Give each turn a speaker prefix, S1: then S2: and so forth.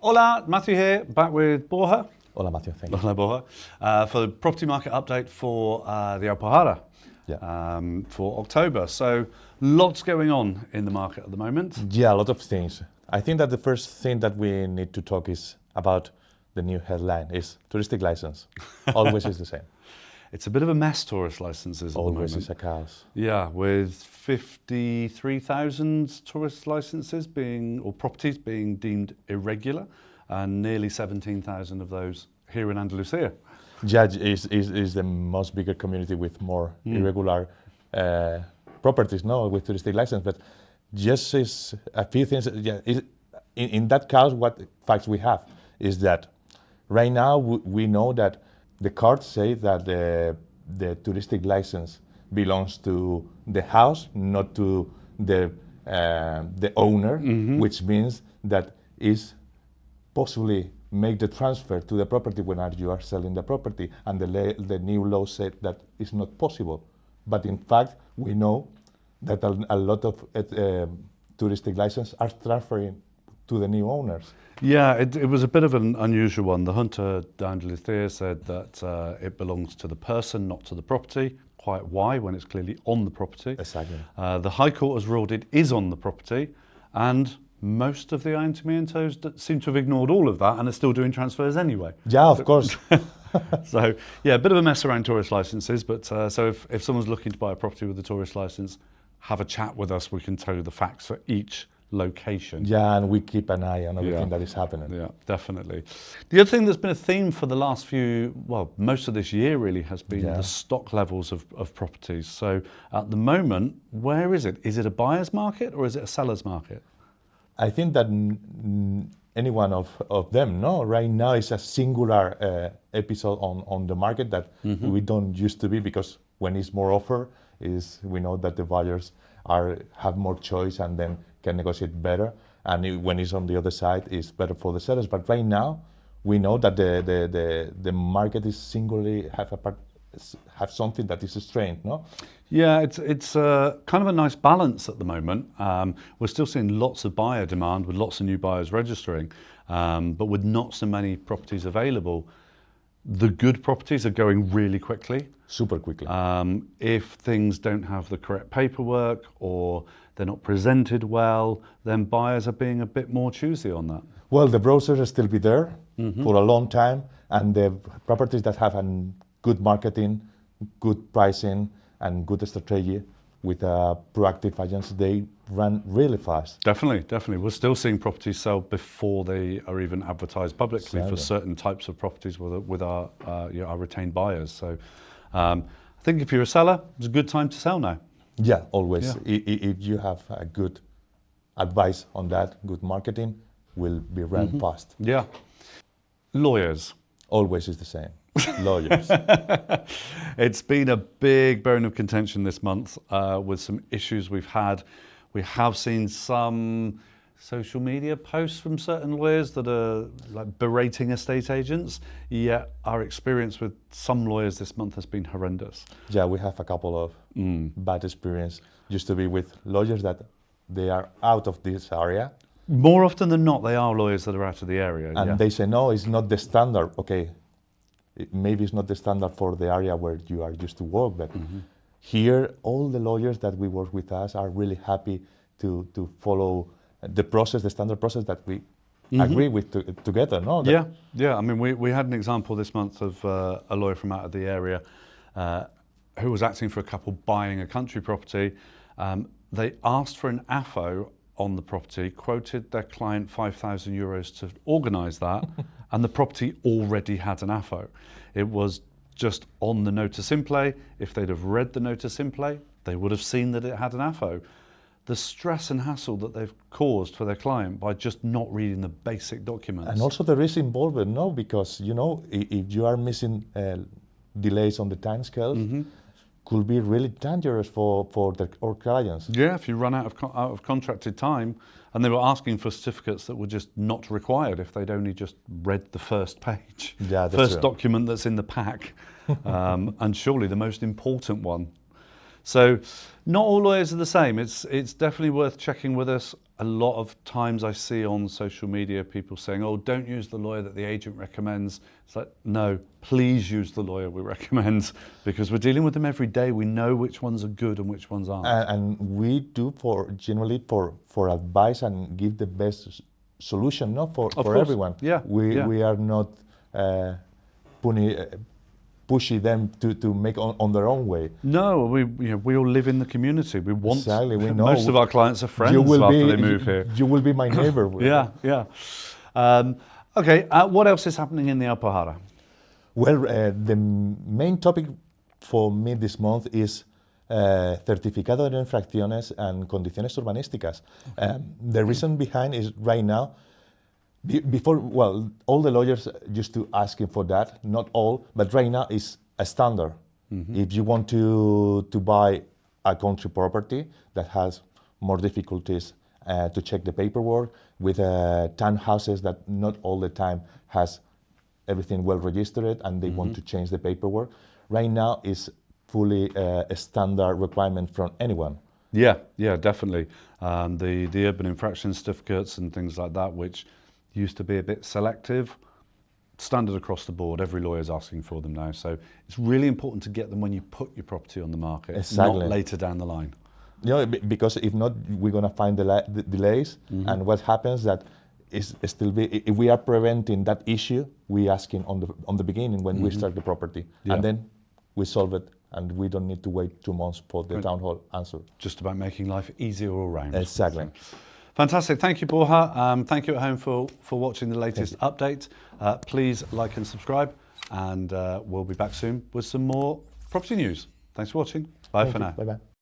S1: Hola, Matthew here, back with Borja.
S2: Hola, Matthew. Thank you.
S1: Hola, Borja. For the property market update for the Alpujarra for October. So lots going on in the market at the moment.
S2: Yeah, a lot of things. I think that the first thing that we need to talk is about the new headline is touristic license. Always is the same.
S1: It's a bit of a mess, tourist licenses at the moment.
S2: Always is a chaos.
S1: Yeah, with 53,000 tourist licenses or properties being deemed irregular, and nearly 17,000 of those here in Andalusia.
S2: Judge is the most bigger community with more irregular properties, no, with touristic license. But just is a few things. Yeah, in that chaos, what facts we have is that right now we know that the cards say that the touristic license belongs to the house, not to the owner, which means that is possibly make the transfer to the property when you are selling the property, and the new law said that is not possible. But in fact, we know that a lot of touristic licenses are transferring to the new owners.
S1: Yeah, it was a bit of an unusual one. The Junta de Andalucía said that it belongs to the person, not to the property. Quite why, when it's clearly on the property.
S2: Exactly.
S1: The High Court has ruled it is on the property, and most of the ayuntamientos seem to have ignored all of that and are still doing transfers anyway.
S2: Yeah, of course.
S1: So, yeah, a bit of a mess around tourist licenses, but so if someone's looking to buy a property with a tourist license, have a chat with us. We can tell you the facts for each location.
S2: Yeah, and we keep an eye on everything that is happening.
S1: Yeah, definitely. The other thing that's been a theme for the last most of this year really has been the stock levels of properties. So at the moment, where is it? Is it a buyer's market or is it a seller's market?
S2: I think that any one of them, no, right now is a singular episode on the market that we don't used to be, because when it's more offer, we know that the buyers have more choice and then can negotiate better, and when it's on the other side, it's better for the sellers. But right now, we know that the market is singularly have something that is strange, no?
S1: Yeah, it's kind of a nice balance at the moment. We're still seeing lots of buyer demand with lots of new buyers registering, but with not so many properties available. The good properties are going really quickly.
S2: Super quickly.
S1: If things don't have the correct paperwork or they're not presented well, then buyers are being a bit more choosy on that.
S2: Well, the browsers will still be there for a long time, and the properties that have good marketing, good pricing, and good strategy with proactive agents, they run really fast.
S1: Definitely. We're still seeing properties sell before they are even advertised publicly for certain types of properties with our retained buyers. So I think if you're a seller, it's a good time to sell now.
S2: Yeah, always. Yeah. If you have a good advice on that, good marketing will be run fast.
S1: Yeah. Lawyers.
S2: Always is the same. Lawyers.
S1: It's been a big bone of contention this month with some issues we've had. We have seen some social media posts from certain lawyers that are like berating estate agents, yet our experience with some lawyers this month has been horrendous.
S2: Yeah, we have a couple of bad experience. Used to be with lawyers that they are out of this area.
S1: More often than not, they are lawyers that are out of the area.
S2: And they say, no, it's not the standard. Okay, maybe it's not the standard for the area where you are used to work, but here, all the lawyers that we work with us are really happy to follow the standard process that we agree with together. No?
S1: Yeah. I mean, we had an example this month of a lawyer from out of the area who was acting for a couple buying a country property. They asked for an AFO on the property, quoted their client €5,000 to organise that, and the property already had an AFO. It was just on the nota simple. If they'd have read the nota simple, they would have seen that it had an AFO. The stress and hassle that they've caused for their client by just not reading the basic documents.
S2: And also the risk involved, no, because, if you are missing delays on the timescales, could be really dangerous for our clients.
S1: Yeah, if you run out of contracted time, and they were asking for certificates that were just not required if they'd only just read the first page, first document that's in the pack, and surely the most important one. So not all lawyers are the same. It's definitely worth checking with us. a lot of times I see on social media people saying, oh, don't use the lawyer that the agent recommends. It's like, no, please use the lawyer we recommend, because we're dealing with them every day. We know which ones are good and which ones aren't.
S2: And we do generally for advice and give the best solution, no, for everyone.
S1: Yeah.
S2: We are not pushy them to make on their own way.
S1: No, we all live in the community. We want,
S2: exactly, we know.
S1: Most of our clients are friends after they move here.
S2: You will be my neighbor.
S1: Yeah. Okay, what else is happening in the Alpujarra?
S2: Well, the main topic for me this month is Certificado de Infracciones and Condiciones Urbanísticas. The reason behind is right now, before, well, all the lawyers used to asking for that, not all, but right now is a standard. Mm-hmm. If you want to buy a country property that has more difficulties to check the paperwork, with townhouses that not all the time has everything well registered and they want to change the paperwork, right now is fully a standard requirement from anyone.
S1: Yeah, definitely. The urban infraction certificates and things like that, which used to be a bit selective, standard across the board. Every lawyer is asking for them now. So it's really important to get them when you put your property on the market,
S2: exactly.
S1: Not later down the line.
S2: You know, because if not, we're going to find the delays. Mm-hmm. And what happens that is still if we are preventing that issue, we asking on the beginning when we start the property, and then we solve it, and we don't need to wait 2 months for the town hall answer.
S1: Just about making life easier all around.
S2: Exactly.
S1: So, fantastic. Thank you, Borja. Thank you at home for watching the latest update. Please like and subscribe, and we'll be back soon with some more property news. Thanks for watching. Bye for now.
S2: Bye-bye.